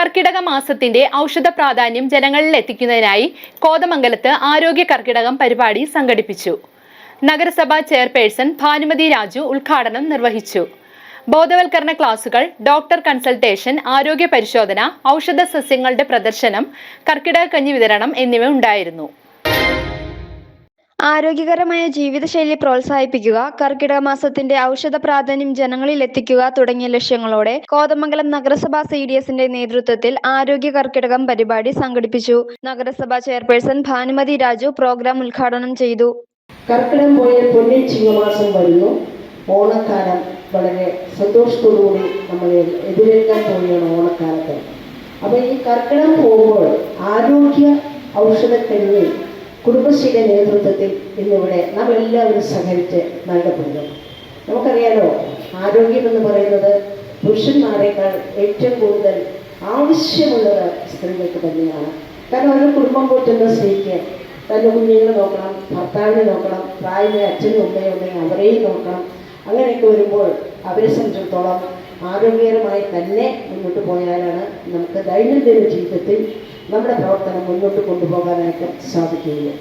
കർക്കിടക മാസത്തിന്റെ ഔഷധ പ്രാധാന്യം ജനങ്ങളിൽ എത്തിക്കുന്നതിനായി കോതമംഗലത്ത് ആരോഗ്യ കർക്കിടകം പരിപാടി സംഘടിപ്പിച്ചു. നഗരസഭാ ചെയർപേഴ്സൺ ഭാനുമതി രാജു ഉദ്ഘാടനം നിർവഹിച്ചു. ബോധവൽക്കരണ ക്ലാസുകൾ, ഡോക്ടർ കൺസൾട്ടേഷൻ, ആരോഗ്യ പരിശോധന, ഔഷധ സസ്യങ്ങളുടെ പ്രദർശനം, കർക്കിടക കഞ്ഞി വിതരണം എന്നിവ ഉണ്ടായിരുന്നു. ആരോഗ്യകരമായ ജീവിതശൈലി പ്രോത്സാഹിപ്പിക്കുക, കർക്കിടക മാസത്തിന്റെ ഔഷധ പ്രാധാന്യം ജനങ്ങളിൽ എത്തിക്കുക തുടങ്ങിയ ലക്ഷ്യങ്ങളോടെ കോതമംഗലം നഗരസഭാ CDSന്റെ നേതൃത്വത്തിൽ ആരോഗ്യ കർക്കിടകം പരിപാടി സംഘടിപ്പിച്ചു. നഗരസഭാ ചെയർപേഴ്സൺ ഭാനുമതി രാജു പ്രോഗ്രാം ഉദ്ഘാടനം ചെയ്തു. കർക്കിടകം പോയ പൊന്നിൻ ചിങ്ങമാസം വരുന്നു. ഓണക്കാലം വളരെ സന്തോഷത്തോടുകൂടി നമ്മൾ എതിരേൽക്കാൻ പോവുകയാണ് ഓണക്കാലത്ത്. അപ്പോൾ ഈ കർക്കിടകം പോകുമ്പോൾ ആരോഗ്യ ഔഷധക്കഞ്ഞി കുടുംബശ്രീയുടെ നേതൃത്വത്തിൽ ഇന്നിവിടെ നമ്മളെല്ലാവരും സഹകരിച്ച് നൽകപ്പെടുന്നു. നമുക്കറിയാലോ, ആരോഗ്യമെന്ന് പറയുന്നത് പുരുഷന്മാരെക്കാൾ ഏറ്റവും കൂടുതൽ ആവശ്യമുള്ളത് സ്ത്രീകൾക്ക് തന്നെയാണ്. കാരണം ഒരു കുടുംബം പോറ്റുന്ന സ്ത്രീക്ക് തൻ്റെ കുഞ്ഞുങ്ങളെ നോക്കണം, ഭർത്താവിനെ നോക്കണം, പ്രായമായ അച്ഛനും അമ്മയും ഉണ്ടെങ്കിൽ അവരെയും നോക്കണം. അങ്ങനെയൊക്കെ വരുമ്പോൾ അവരെ സംബന്ധിച്ചിടത്തോളം ആരോഗ്യകരമായി തന്നെ മുന്നോട്ട് പോയാലാണ് നമുക്ക് ദൈനംദിന ജീവിതത്തിൽ നമ്മുടെ പ്രവർത്തനം മുന്നോട്ട് കൊണ്ടുപോകാനായിട്ട് സാധിക്കുകയുള്ളൂ.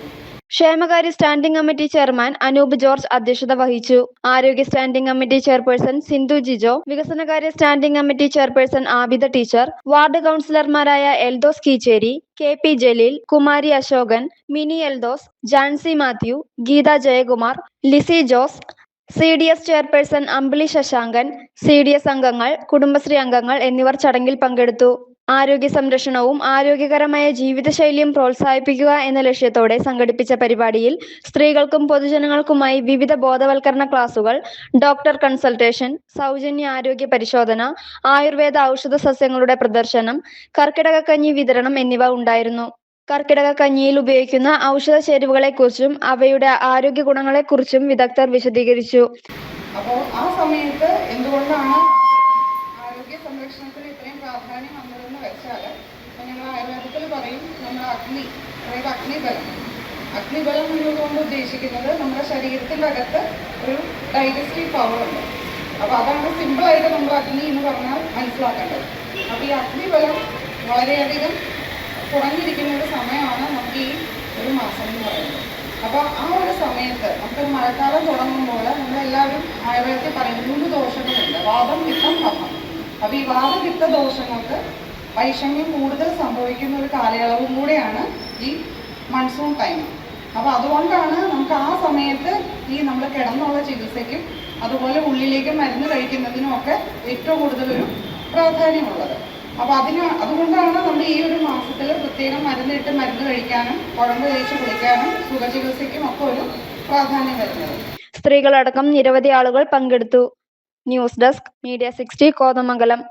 ക്ഷേമകാര്യ standing committee chairman Anoop George അധ്യക്ഷത വഹിച്ചു. ആരോഗ്യ standing committee chairperson Sindhu Jijo, വികസനകാര്യ standing committee chairperson Abida teacher, ward കൗൺസിലർമാരായ Eldhose Keecheri, KP Jaleel, Kumari Ashokan, Mini Eldhose, Jancy Mathew, Geetha Jayakumar, Lissy Jose, CDS chairperson Ambili Sasankan, CDS അംഗങ്ങൾ, കുടുംബശ്രീ അംഗങ്ങൾ എന്നിവർ ചടങ്ങിൽ പങ്കെടുത്തു. ആരോഗ്യ സംരക്ഷണവും ആരോഗ്യകരമായ ജീവിതശൈലിയും പ്രോത്സാഹിപ്പിക്കുക എന്ന ലക്ഷ്യത്തോടെ സംഘടിപ്പിച്ച പരിപാടിയിൽ സ്ത്രീകൾക്കും പൊതുജനങ്ങൾക്കുമായി വിവിധ ബോധവൽക്കരണ ക്ലാസുകൾ, ഡോക്ടർ കൺസൾട്ടേഷൻ, സൗജന്യ ആരോഗ്യ പരിശോധന, ആയുർവേദ ഔഷധ സസ്യങ്ങളുടെ പ്രദർശനം, കർക്കിടക കഞ്ഞി വിതരണം എന്നിവ ഉണ്ടായിരുന്നു. കർക്കിടക കഞ്ഞിയിൽ ഉപയോഗിക്കുന്ന ഔഷധ ചേരുവകളെക്കുറിച്ചും അവയുടെ ആരോഗ്യ ഗുണങ്ങളെക്കുറിച്ചും വിദഗ്ധർ വിശദീകരിച്ചു. അപ്പോൾ ആ സമയത്ത് എന്തുകൊണ്ടാണ് ആരോഗ്യ സംരക്ഷണത്തിന് ഇത്രയും പ്രാധാന്യം വന്നതെന്ന് വെച്ചാൽ, ഞങ്ങൾ ആയുർവേദത്തിൽ പറയും, നമ്മൾ അതായത് അഗ്നിബലം എന്നതുകൊണ്ട് ഉദ്ദേശിക്കുന്നത് നമ്മുടെ ശരീരത്തിൻ്റെ അകത്ത് ഒരു ഡൈജസ്റ്റീവ് പവർ ഉണ്ട്. അപ്പോൾ അതാണ് സിമ്പിളായിട്ട് നമ്മൾ അഗ്നി എന്ന് പറഞ്ഞാൽ മനസ്സിലാക്കേണ്ടത്. അപ്പോൾ ഈ അഗ്നിബലം വളരെയധികം കുറഞ്ഞിരിക്കുന്ന ഒരു സമയമാണ് നമുക്ക് ഈ ഒരു മാസം എന്ന് പറയുന്നത്. അപ്പോൾ ആ ഒരു സമയത്ത് നമുക്കൊരു മഴക്കാലം തുടങ്ങുമ്പോൾ നമ്മളെല്ലാവരും ആയുർവേദത്തിൽ പറയും 3 ദോഷങ്ങളുണ്ട്: വാദം, പിത്തം, കഫം. അപ്പോൾ ഈ വാദപിത്ത ദോഷങ്ങൾക്ക് വൈഷമ്യം കൂടുതൽ സംഭവിക്കുന്ന ഒരു കാലയളവും കൂടെയാണ് ഈ മൺസൂൺ ടൈം. അപ്പോൾ അതുകൊണ്ടാണ് നമുക്ക് ആ സമയത്ത് ഈ നമ്മൾ കിടന്നുള്ള ചികിത്സയ്ക്കും അതുപോലെ ഉള്ളിലേക്ക് മരുന്ന് കഴിക്കുന്നതിനും ഒക്കെ ഏറ്റവും കൂടുതലൊരു പ്രാധാന്യമുള്ളത്. അപ്പോൾ അതുകൊണ്ടാണ് നമ്മൾ ഈ ഒരു മാസത്തിൽ പ്രത്യേകം മരുന്നിട്ട് മരുന്ന് കഴിക്കാനും കുഴമ്പ് തേച്ച് കുളിക്കാനും സുഖചികിത്സയ്ക്കും ഒക്കെ ഒരു പ്രാധാന്യം വരുന്നത്. സ്ത്രീകളടക്കം നിരവധി ആളുകൾ പങ്കെടുത്തു. News desk, Media 60, Kothamangalam.